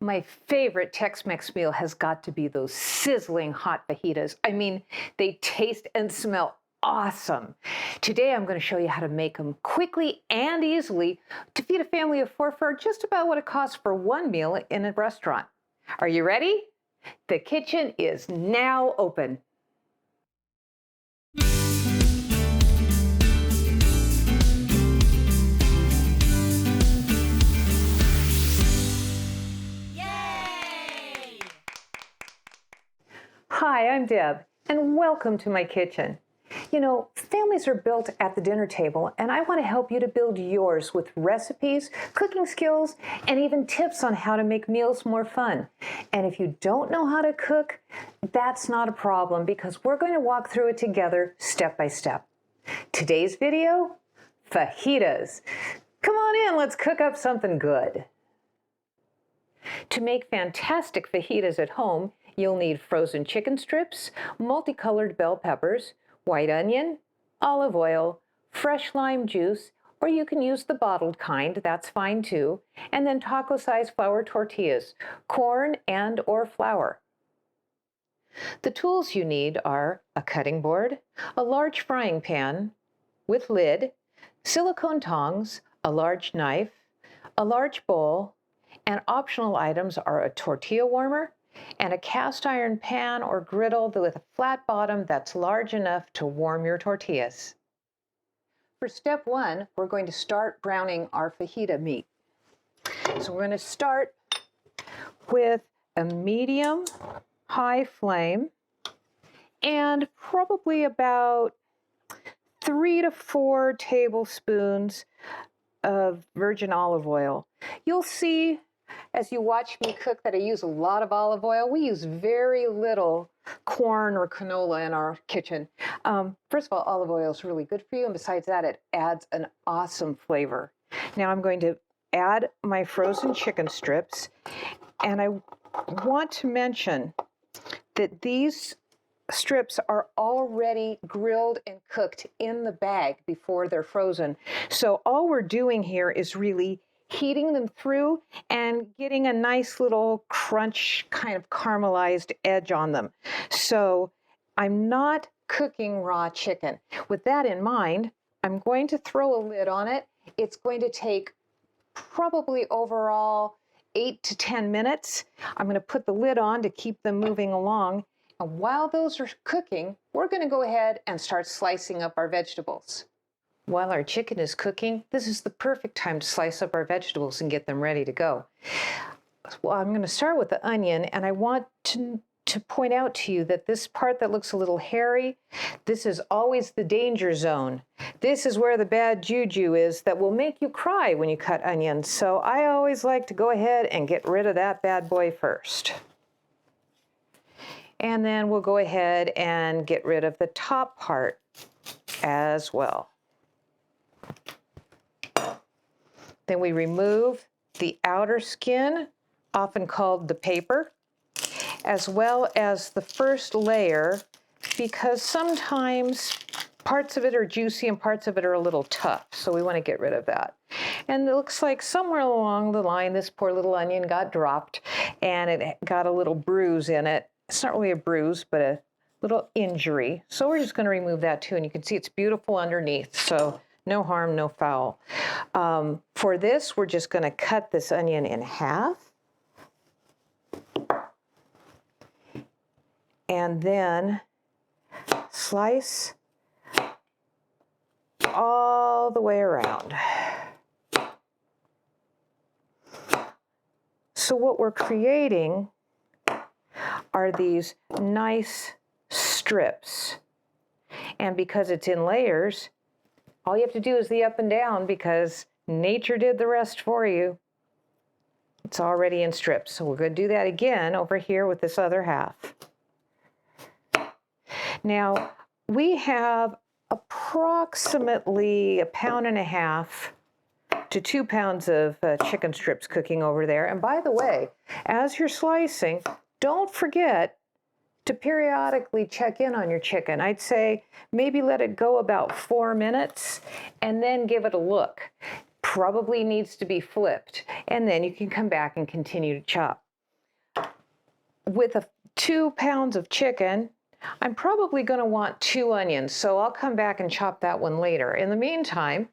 My favorite Tex-Mex meal has got to be those sizzling hot fajitas. I mean, they taste and smell awesome. Today I'm going to show you how to make them quickly and easily to feed a family of four for just about what it costs for one meal in a restaurant. Are you ready? The kitchen is now open. Hi, I'm Deb, and welcome to my kitchen. You know, families are built at the dinner table, and I want to help you to build yours with recipes, cooking skills, and even tips on how to make meals more fun. And if you don't know how to cook, that's not a problem because we're going to walk through it together step by step. Today's video, fajitas. Come on in, let's cook up something good. To make fantastic fajitas at home, you'll need frozen chicken strips, multicolored bell peppers, white onion, olive oil, fresh lime juice, or you can use the bottled kind, that's fine too, and then taco-sized flour tortillas, corn and or flour. The tools you need are a cutting board, a large frying pan with lid, silicone tongs, a large knife, a large bowl, and optional items are a tortilla warmer and a cast iron pan or griddle with a flat bottom that's large enough to warm your tortillas. For step one, we're going to start browning our fajita meat. So we're going to start with a medium high flame and probably about 3 to 4 tablespoons of virgin olive oil. You'll see as you watch me cook that I use a lot of olive oil. We use very little corn or canola in our kitchen. First of all, olive oil is really good for you, and besides that, it adds an awesome flavor. Now I'm going to add my frozen chicken strips, and I want to mention that these strips are already grilled and cooked in the bag before they're frozen. So all we're doing here is really heating them through and getting a nice little crunch, kind of caramelized edge on them. So I'm not cooking raw chicken. With that in mind, I'm going to throw a lid on it. It's going to take probably overall 8 to 10 minutes. I'm going to put the lid on to keep them moving along. And while those are cooking, we're going to go ahead and start slicing up our vegetables. While our chicken is cooking, this is the perfect time to slice up our vegetables and get them ready to go. Well, I'm going to start with the onion, and I want to point out to you that this part that looks a little hairy, this is always the danger zone. This is where the bad juju is that will make you cry when you cut onions. So I always like to go ahead and get rid of that bad boy first. And then we'll go ahead and get rid of the top part as well. Then we remove the outer skin, often called the paper, as well as the first layer, because sometimes parts of it are juicy and parts of it are a little tough, so we want to get rid of that. And it looks like somewhere along the line, this poor little onion got dropped, and it got a little bruise in it. It's not really a bruise, but a little injury. So we're just going to remove that too, and you can see it's beautiful underneath, so no harm, no foul. For this, we're just going to cut this onion in half. And then slice all the way around. So what we're creating are these nice strips. And because it's in layers, all you have to do is the up and down because nature did the rest for you. It's already in strips. So we're going to do that again over here with this other half. Now, we have approximately 1.5 to 2 pounds of chicken strips cooking over there. And by the way, as you're slicing, don't forget to periodically check in on your chicken. I'd say maybe let it go about 4 minutes and then give it a look. Probably needs to be flipped, and then you can come back and continue to chop. with 2 pounds of chicken, I'm probably going to want 2 onions, so I'll come back and chop that one later. In the meantime,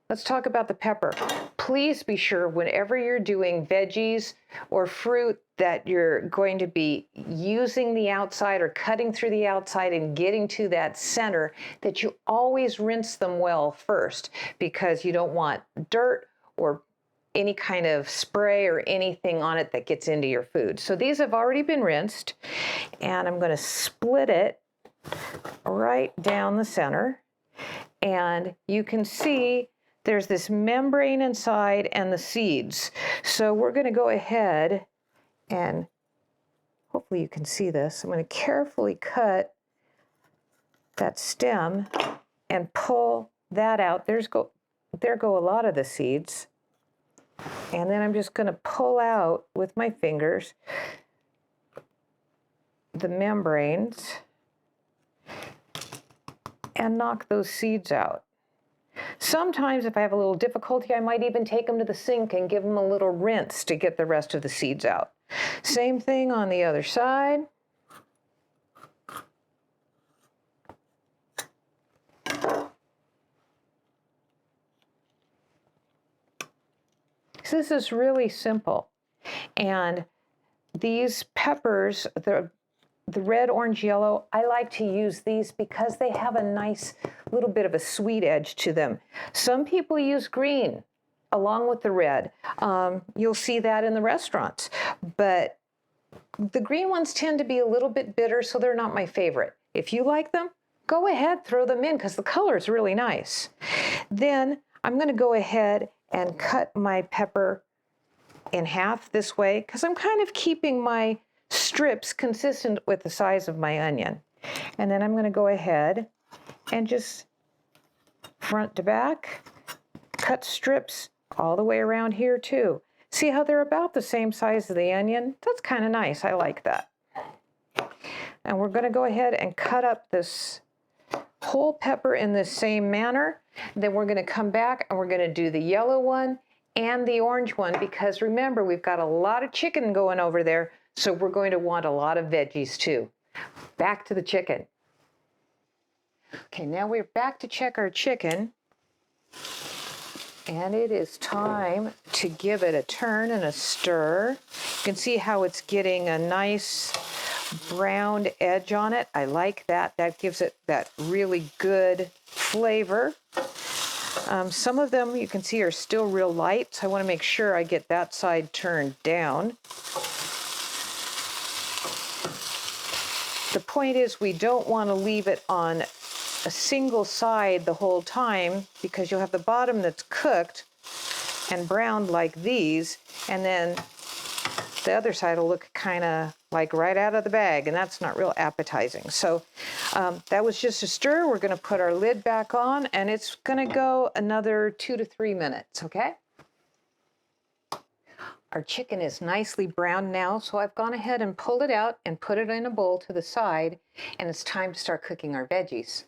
let's talk about the pepper. Please be sure whenever you're doing veggies or fruit that you're going to be using the outside or cutting through the outside and getting to that center, that you always rinse them well first, because you don't want dirt or any kind of spray or anything on it that gets into your food. So these have already been rinsed, and I'm going to split it right down the center. And you can see there's this membrane inside and the seeds. So we're going to go ahead and hopefully you can see this. I'm going to carefully cut that stem and pull that out. There go a lot of the seeds. And then I'm just going to pull out with my fingers the membranes and knock those seeds out. Sometimes if I have a little difficulty, I might even take them to the sink and give them a little rinse to get the rest of the seeds out. Same thing on the other side. So this is really simple. And these peppers, the red, orange, yellow, I like to use these because they have a nice little bit of a sweet edge to them. Some people use green along with the red. You'll see that in the restaurants. But the green ones tend to be a little bit bitter, so they're not my favorite. If you like them, go ahead, throw them in, because the color is really nice. Then I'm going to go ahead and cut my pepper in half this way, because I'm kind of keeping my strips consistent with the size of my onion. And then I'm going to go ahead and just front to back cut strips all the way around here too. See how they're about the same size as the onion? That's kind of nice. I like that. And we're going to go ahead and cut up this whole pepper in the same manner. Then we're going to come back and we're going to do the yellow one and the orange one, because remember, we've got a lot of chicken going over there, so we're going to want a lot of veggies too. Back to the chicken. Okay, now we're back to check our chicken. And it is time to give it a turn and a stir. You can see how it's getting a nice browned edge on it. I like that. That gives it that really good flavor. Some of them you can see are still real light, so I want to make sure I get that side turned down. The point is, we don't want to leave it on a single side the whole time, because you'll have the bottom that's cooked and browned like these, and then the other side will look kind of like right out of the bag, and that's not real appetizing. So that was just a stir. We're going to put our lid back on, and it's going to go another 2 to 3 minutes, okay? Our chicken is nicely browned now, so I've gone ahead and pulled it out and put it in a bowl to the side, and it's time to start cooking our veggies.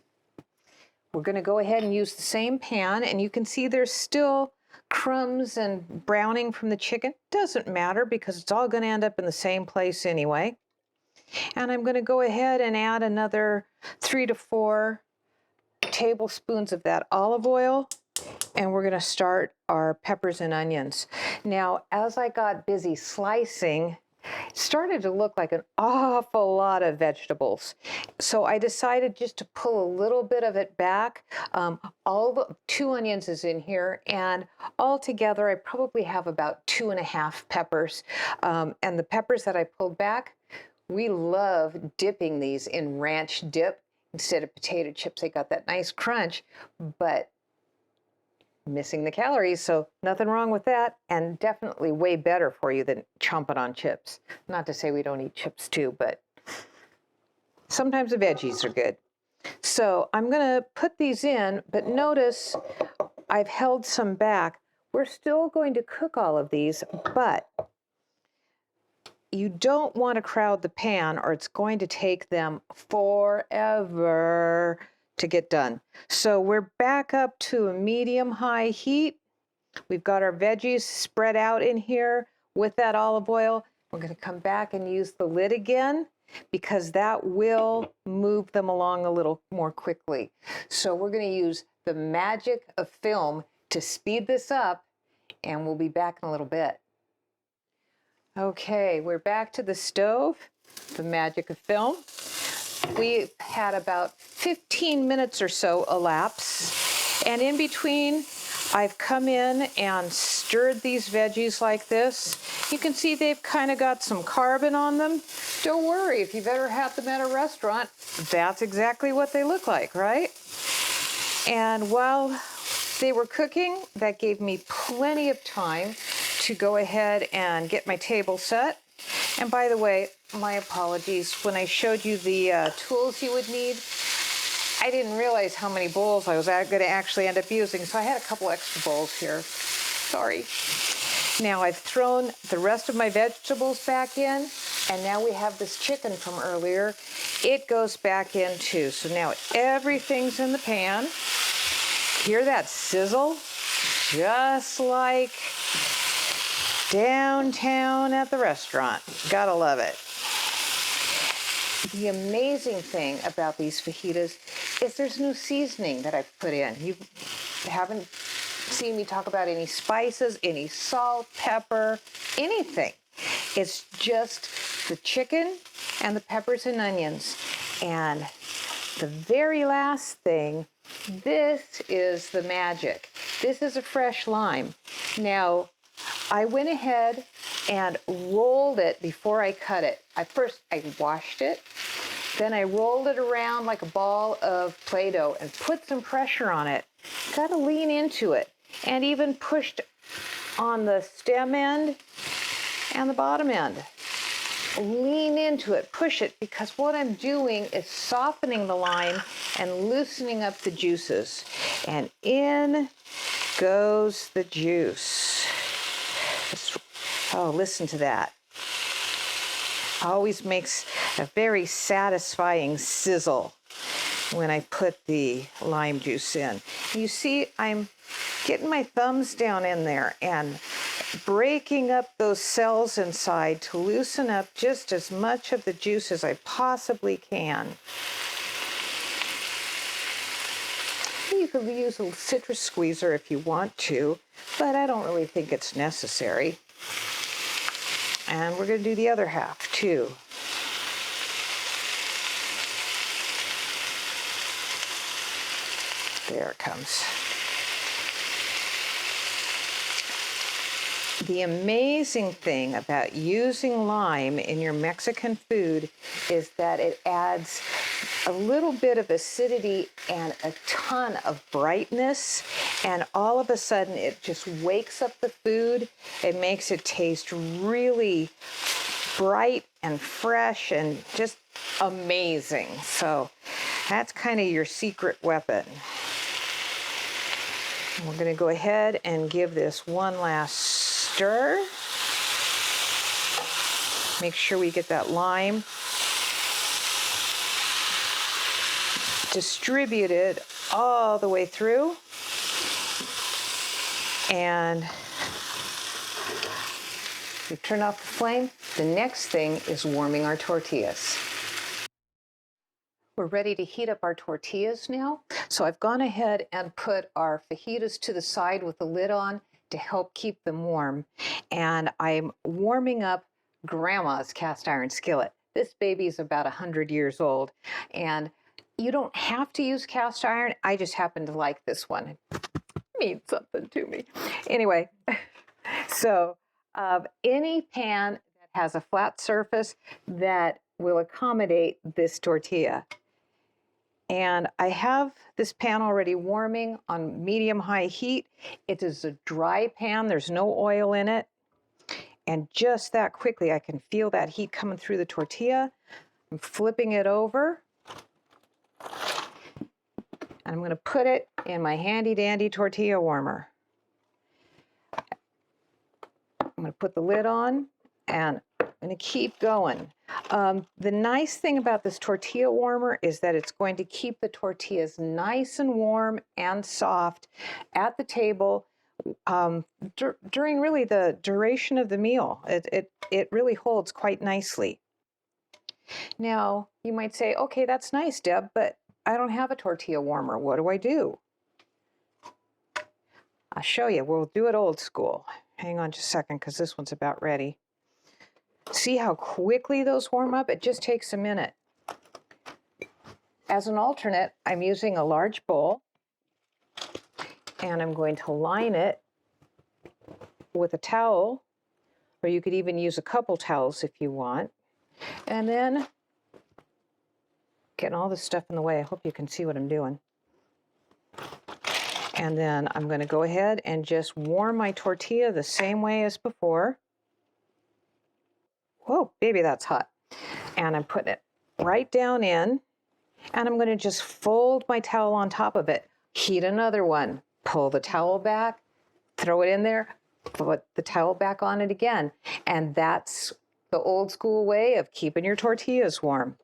We're going to go ahead and use the same pan, and you can see there's still crumbs and browning from the chicken. Doesn't matter, because it's all going to end up in the same place anyway. And I'm going to go ahead and add another 3 to 4 tablespoons of that olive oil, and we're going to start our peppers and onions. Now, as I got busy slicing, it started to look like an awful lot of vegetables. So I decided just to pull a little bit of it back. All the 2 onions is in here, and altogether I probably have about 2.5 peppers. And the peppers that I pulled back, we love dipping these in ranch dip instead of potato chips. They got that nice crunch, but missing the calories, so nothing wrong with that, and definitely way better for you than chomping on chips. Not to say we don't eat chips too, but sometimes the veggies are good. So I'm going to put these in, but notice I've held some back. We're still going to cook all of these, but you don't want to crowd the pan, or it's going to take them forever to get done. So we're back up to a medium-high heat. We've got our veggies spread out in here with that olive oil. We're going to come back and use the lid again because that will move them along a little more quickly. So we're going to use the magic of film to speed this up, and we'll be back in a little bit. Okay, we're back to the stove, the magic of film. We had about 15 minutes or so elapse, and in between I've come in and stirred these veggies like this. You can see they've kind of got some carbon on them. Don't worry, if you've ever had them at a restaurant, that's exactly what they look like, right? And while they were cooking, that gave me plenty of time to go ahead and get my table set. And by the way, my apologies, when I showed you the tools you would need, I didn't realize how many bowls I was going to actually end up using, so I had a couple extra bowls here. Sorry. Now I've thrown the rest of my vegetables back in, and now we have this chicken from earlier. It goes back in too. So now everything's in the pan. Hear that sizzle? Just like downtown at the restaurant. Gotta love it. The amazing thing about these fajitas is there's no seasoning that I've put in. You haven't seen me talk about any spices, any salt, pepper, anything. It's just the chicken and the peppers and onions. And the very last thing, this is the magic. This is a fresh lime. Now, I went ahead and rolled it before I cut it. I washed it, then I rolled it around like a ball of Play-Doh and put some pressure on it. Got to lean into it, and even pushed on the stem end and the bottom end. Lean into it, push it, because what I'm doing is softening the lime and loosening up the juices. And in goes the juice. Oh, listen to that. Always makes a very satisfying sizzle when I put the lime juice in. You see, I'm getting my thumbs down in there and breaking up those cells inside to loosen up just as much of the juice as I possibly can. You could use a citrus squeezer if you want to, but I don't really think it's necessary. And we're going to do the other half too. There it comes. The amazing thing about using lime in your Mexican food is that it adds a little bit of acidity and a ton of brightness, and all of a sudden it just wakes up the food. It makes it taste really bright and fresh and just amazing. So that's kind of your secret weapon. We're going to go ahead and give this one last stir. Make sure we get that lime distributed all the way through. And we turn off the flame. The next thing is warming our tortillas. We're ready to heat up our tortillas now. So I've gone ahead and put our fajitas to the side with the lid on to help keep them warm. And I'm warming up Grandma's cast iron skillet. This baby is about 100 years old. And you don't have to use cast iron. I just happen to like this one. It means something to me. Anyway, so any pan that has a flat surface that will accommodate this tortilla. And I have this pan already warming on medium-high heat. It is a dry pan. There's no oil in it. And just that quickly, I can feel that heat coming through the tortilla. I'm flipping it over. And I'm going to put it in my handy-dandy tortilla warmer. I'm going to put the lid on, and I'm going to keep going. The nice thing about this tortilla warmer is that it's going to keep the tortillas nice and warm and soft at the table during really the duration of the meal. It really holds quite nicely. Now, you might say, okay, that's nice, Deb, but I don't have a tortilla warmer. What do I do? I'll show you. We'll do it old school. Hang on just a second, because this one's about ready. See how quickly those warm up? It just takes a minute. As an alternate, I'm using a large bowl, and I'm going to line it with a towel, or you could even use a couple towels if you want. And then, getting all this stuff in the way, I hope you can see what I'm doing. And then I'm going to go ahead and just warm my tortilla the same way as before. Whoa, baby, that's hot. And I'm putting it right down in, and I'm going to just fold my towel on top of it. Heat another one, pull the towel back, throw it in there, put the towel back on it again. And that's the old school way of keeping your tortillas warm.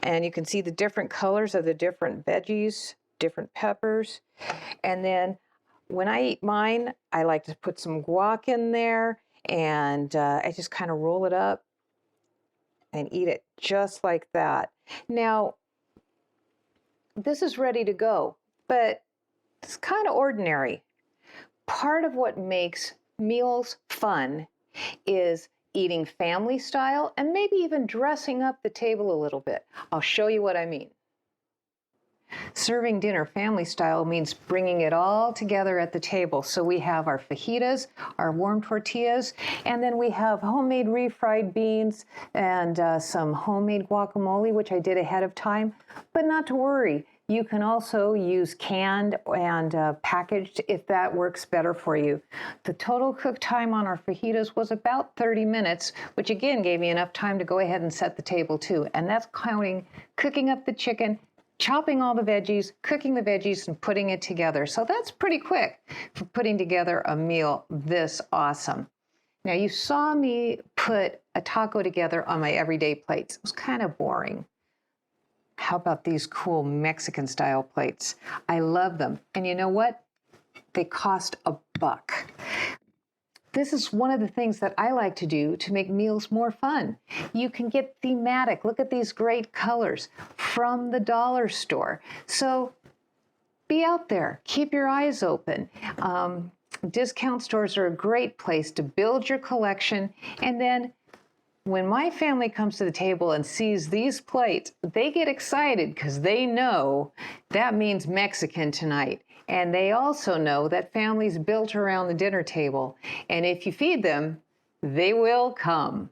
And you can see the different colors of the different veggies, different peppers. And then when I eat mine, I like to put some guac in there, and I just kind of roll it up and eat it just like that. Now, this is ready to go, but it's kind of ordinary. Part of what makes meals fun is eating family style and maybe even dressing up the table a little bit. I'll show you what I mean. Serving dinner family style means bringing it all together at the table. So we have our fajitas, our warm tortillas, and then we have homemade refried beans and some homemade guacamole, which I did ahead of time. But not to worry, you can also use canned and packaged if that works better for you. The total cook time on our fajitas was about 30 minutes, which again gave me enough time to go ahead and set the table too. And that's counting cooking up the chicken, chopping all the veggies, cooking the veggies, and putting it together. So that's pretty quick for putting together a meal this awesome. Now, you saw me put a taco together on my everyday plates. It was kind of boring. How about these cool Mexican style plates? I love them. And you know what? They cost $1. This is one of the things that I like to do to make meals more fun. You can get thematic. Look at these great colors from the dollar store. So be out there. Keep your eyes open. Discount stores are a great place to build your collection. And then when my family comes to the table and sees these plates, they get excited because they know that means Mexican tonight. And they also know that family's built around the dinner table. And if you feed them, they will come.